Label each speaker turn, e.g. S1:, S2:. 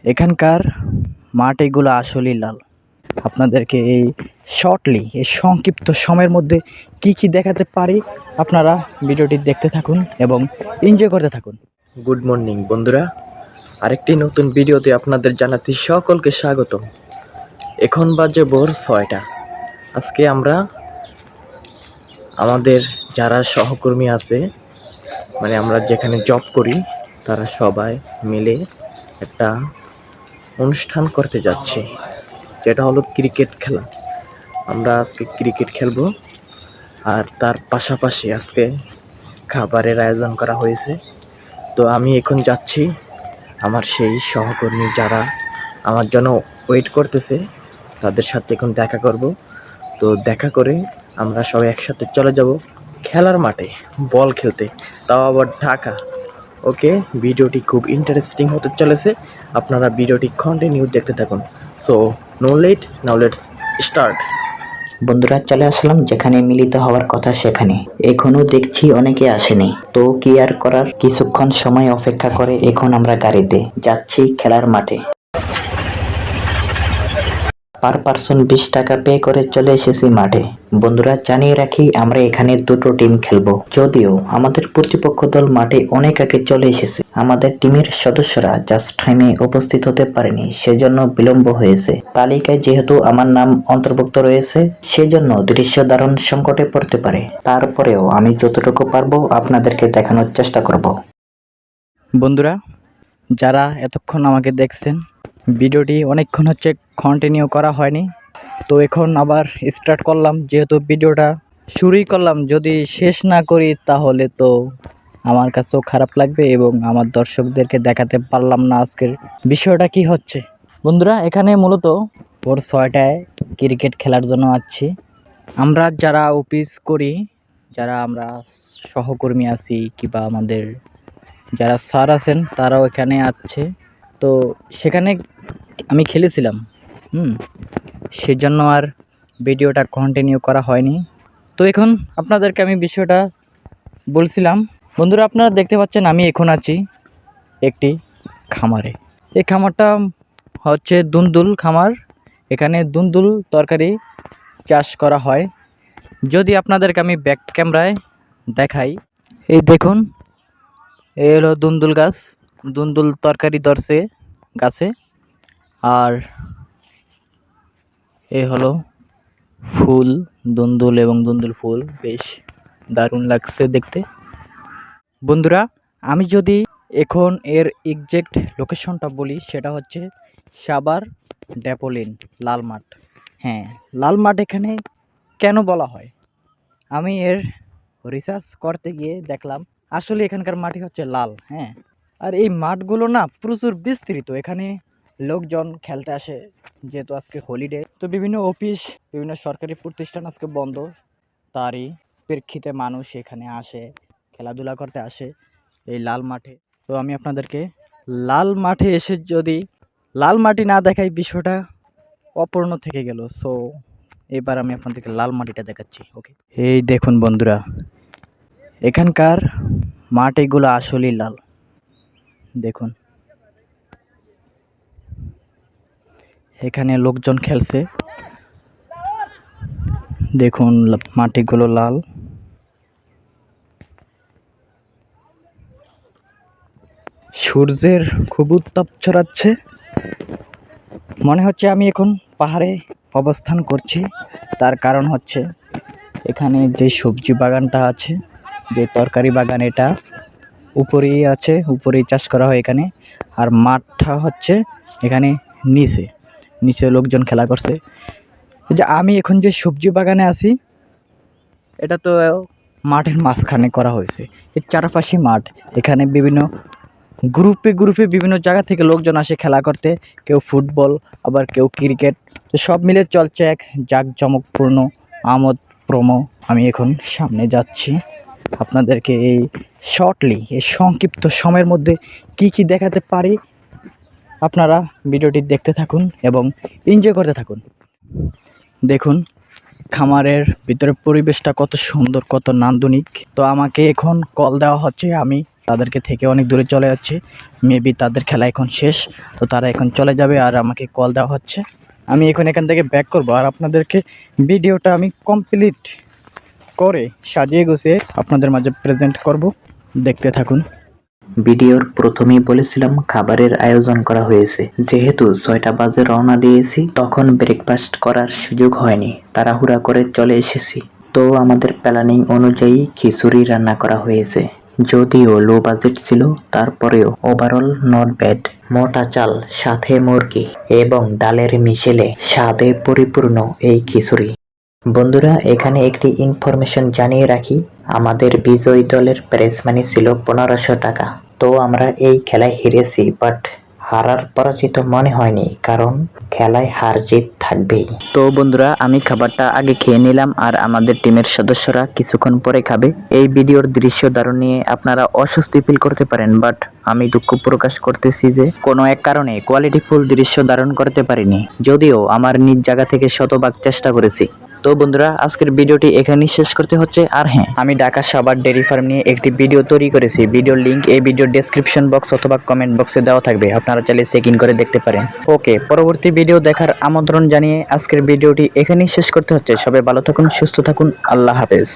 S1: এখানকার মাঠ এগুলো আসলেই লাল। আপনাদেরকে এই সংক্ষিপ্ত সময়ের মধ্যে কি দেখাতে পারি, আপনারা ভিডিওটি দেখতে থাকুন এবং এনজয় করতে থাকুন।
S2: গুড মর্নিং বন্ধুরা, আরেকটি নতুন ভিডিওতে আপনাদের জানাচ্ছি সকলকে স্বাগতম। এখন বাজে ভোর 6টা। আজকে আমরা আমাদের যারা সহকর্মী আছে, মানে আমরা যেখানে জব করি, তারা সবাই মিলে একটা অনুষ্ঠান করতে যাচ্ছি, যেটা হলো ক্রিকেট খেলা। আমরা আজকে ক্রিকেট খেলবো, আর তার পাশাপাশি আজকে খাবারের আয়োজন করা হয়েছে। তো আমি এখন যাচ্ছি আমার সেই সহকর্মী যারা আমার জন্য ওয়েট করতেছে, তাদের সাথে এখন দেখা করব। তো দেখা করে আমরা সবাই একসাথে চলে যাব খেলার মাঠে বল খেলতে, তাও আবার ঢাকা। ওকে, ভিডিওটি খুব ইন্টারেস্টিং হতে চলেছে, আপনারা ভিডিওটি কন্টিনিউ দেখতে থাকুন। So no late, now let's start.
S3: বন্ধুরা, চলে আসলাম যেখানে মিলিত হওয়ার কথা সেখানে। এখনো দেখছি অনেকে আসেনি, তো কি আর করার, কিছুক্ষণ সময় অপেক্ষা করে এখন আমরা গাড়িতে যাচ্ছি খেলার মাঠে। পার পার্সন 20 টাকা পে করে চলে এসেছি মাঠে। বন্ধুরা, জানিয়ে রাখি আমরা এখানে দুটো টিম খেলবো। যদিও আমাদের প্রতিপক্ষ দল মাঠে অনেক আগে চলে এসেছে, আমাদের টিমের সদস্যরা জাস্ট টাইমে উপস্থিত হতে পারেনি, সেজন্য বিলম্ব হয়েছে। তালিকায় যেহেতু আমার নাম অন্তর্ভুক্ত রয়েছে, সেজন্য দৃশ্য ধারণ সংকটে পড়তে পারে। তারপরেও আমি যতটুকু পারবো আপনাদেরকে দেখানোর চেষ্টা করব।
S1: বন্ধুরা, যারা এতক্ষণ আমাকে দেখছেন, ভিডিওটি অনেকক্ষণ হচ্ছে কন্টিনিউ করা হয়নি, তো এখন আবার স্টার্ট করলাম। যেহেতু ভিডিওটা শুরুই করলাম, যদি শেষ না করি তাহলে তো আমার কাছেও খারাপ লাগবে এবং আমার দর্শকদেরকে দেখাতে পারলাম না আজকের বিষয়টা কি হচ্ছে। বন্ধুরা, এখানে মূলত ভোর 6টায় ক্রিকেট খেলার জন্য আসছি। আমরা যারা অফিস করি, যারা আমরা সহকর্মী আছি, কিংবা আমাদের যারা স্যার আছেন, তারাও এখানে আসছে। তো সেখানে আমি খেলেছিলাম, সেজন্য আর ভিডিওটা কন্টিনিউ করা হয়নি। তো এখন আপনাদেরকে আমি বিষয়টা বলছিলাম। বন্ধুরা, আপনারা দেখতে পাচ্ছেন আমি এখন আছি একটি খামারে। এই খামারটা হচ্ছে দুন্দুল খামার। এখানে দুন্দুল তরকারি চাষ করা হয়। যদি আপনাদেরকে আমি ব্যাক ক্যামেরায় দেখাই, এই দেখুন, এই হলো দুন্দুল গাছ। দুন্দুল তরকারি ধরছে গাছে। আর এ হলো ফুল, দুন্দুল এবং দুন্দুল ফুল, বেশ দারুণ লাগছে দেখতে। বন্ধুরা, আমি যদি এখন এর এক্সাক্ট লোকেশনটা বলি, সেটা হচ্ছে সাভার ড্যাপোলিন লাল মাঠ। হ্যাঁ, লাল মাঠ এখানে কেন বলা হয়, আমি এর রিসার্চ করতে গিয়ে দেখলাম আসলে এখানকার মাটি হচ্ছে লাল। হ্যাঁ, আর এই মাঠগুলো না প্রচুর বিস্তৃত। এখানে লোকজন খেলতে আসে, যেহেতু আজকে হলিডে, তো বিভিন্ন অফিস, বিভিন্ন সরকারি প্রতিষ্ঠান আজকে বন্ধ, তারই প্রেক্ষিতে মানুষ এখানে আসে, খেলাধুলা করতে আসে এই লাল মাঠে। তো আমি আপনাদেরকে লাল মাঠে এসে যদি লাল মাটি না দেখাই, বিষয়টা অপূর্ণ থেকে গেল। সো এবার আমি আপনাদেরকে লাল মাটিটা দেখাচ্ছি। ওকে, এই দেখুন বন্ধুরা, এখানকার মাঠ এগুলো আসলেই লাল। দেখুন, এখানে লোকজন খেলছে, দেখুন মাটিগুলো লাল। সূর্যের খুব উত্তাপ ছড়াচ্ছে, মনে হচ্ছে আমি এখন পাহাড়ে অবস্থান করছি। তার কারণ হচ্ছে এখানে যে সবজি বাগানটা আছে, যে তরকারি বাগান, এটা উপরেই আছে, উপরেই চাষ করা হয় এখানে। আর মাঠটা হচ্ছে এখানে নিচে, নিচে লোকজন খেলা করছে। যে আমি এখন যে সবজি বাগানে আছি, এটা তো মাঠের মাঝখানে করা হয়েছে। এর চারপাশে মাঠ, এখানে বিভিন্ন গ্রুপে বিভিন্ন জায়গা থেকে লোকজন আসে খেলা করতে, কেউ ফুটবল, আবার কেউ ক্রিকেট। তো সব মিলে চলছে এক জাঁকজমকপূর্ণ আমোদ প্রমো। আমি এখন সামনে যাচ্ছি, আপনাদেরকে এই সংক্ষিপ্ত সময়ের মধ্যে কি দেখাতে পারি, আপনারা ভিডিওটি দেখতে থাকুন এবং এনজয় করতে থাকুন। দেখুন খামারের ভিতরে পরিবেশটা কত সুন্দর, কত নান্দনিক। তো আমাকে এখন কল দেওয়া হচ্ছে, আমি তাদেরকে থেকে অনেক দূরে চলে যাচ্ছে। মেবি তাদের খেলা এখন শেষ, তো তারা এখন চলে যাবে আর আমাকে কল দেওয়া হচ্ছে। আমি এখন এখান থেকে ব্যাক করব আর আপনাদেরকে ভিডিওটা আমি কমপ্লিট করে সাজিয়ে গুছিয়ে আপনাদের মাঝে প্রেজেন্ট করব। দেখতে থাকুন।
S3: ভিডিওর প্রথমেই বলেছিলাম খাবারের আয়োজন করা হয়েছে। যেহেতু 6টা বাজে রওনা দিয়েছি, তখন ব্রেকফাস্ট করার সুযোগ হয়নি, তাড়াহুড়া করে চলে এসেছি। তো আমাদের প্ল্যানিং অনুযায়ী খিচুড়ি রান্না করা হয়েছে। যদিও লো বাজেট ছিল, তারপরেও ওভারঅল নট ব্যাড। মোটা চাল, সাথে মুরগি এবং ডালের মিশেলে স্বাদে পরিপূর্ণ এই খিচুড়ি। বন্ধুরা, এখানে একটি ইনফরমেশন জানিয়ে রাখি, আমাদের বিজয়ী দলের প্রাইজ মানি ছিল 1500 টাকা। তো আমরা এই খেলায় হেরেছি, বাট হারার পরাজিত মনে হয়নি, কারণ খেলায় হার জিত থাকবেই। তো বন্ধুরা, আমি খাবারটা আগে খেয়ে নিলাম আর আমাদের টিমের সদস্যরা কিছুক্ষণ পরে খাবে। এই ভিডিওর দৃশ্য ধারণ নিয়ে আপনারা অস্বস্তি ফিল করতে পারেন, বাট আমি দুঃখ প্রকাশ করতেছি যে কোনো এক কারণে কোয়ালিটিফুল দৃশ্য ধারণ করতে পারিনি, যদিও আমার নিজ জায়গা থেকে শতভাগ চেষ্টা করেছি। তো বন্ধুরা, আজকের ভিডিওটি এখানেই শেষ করতে হচ্ছে। আর হ্যাঁ, আমি ঢাকা সাভার ডেইরি ফার্ম নিয়ে একটি ভিডিও তৈরি করেছি। ভিডিওর লিংক এই ভিডিওর ডেসক্রিপশন বক্স অথবা কমেন্ট বক্সে দেওয়া থাকবে, আপনারা চাইলে চেক ইন করে দেখতে পারেন। ওকে, পরবর্তী ভিডিও দেখার আমন্ত্রণ জানিয়ে আজকের ভিডিওটি এখানেই শেষ করতে হচ্ছে। সবাই ভালো থাকুন, সুস্থ থাকুন, আল্লাহ হাফেজ।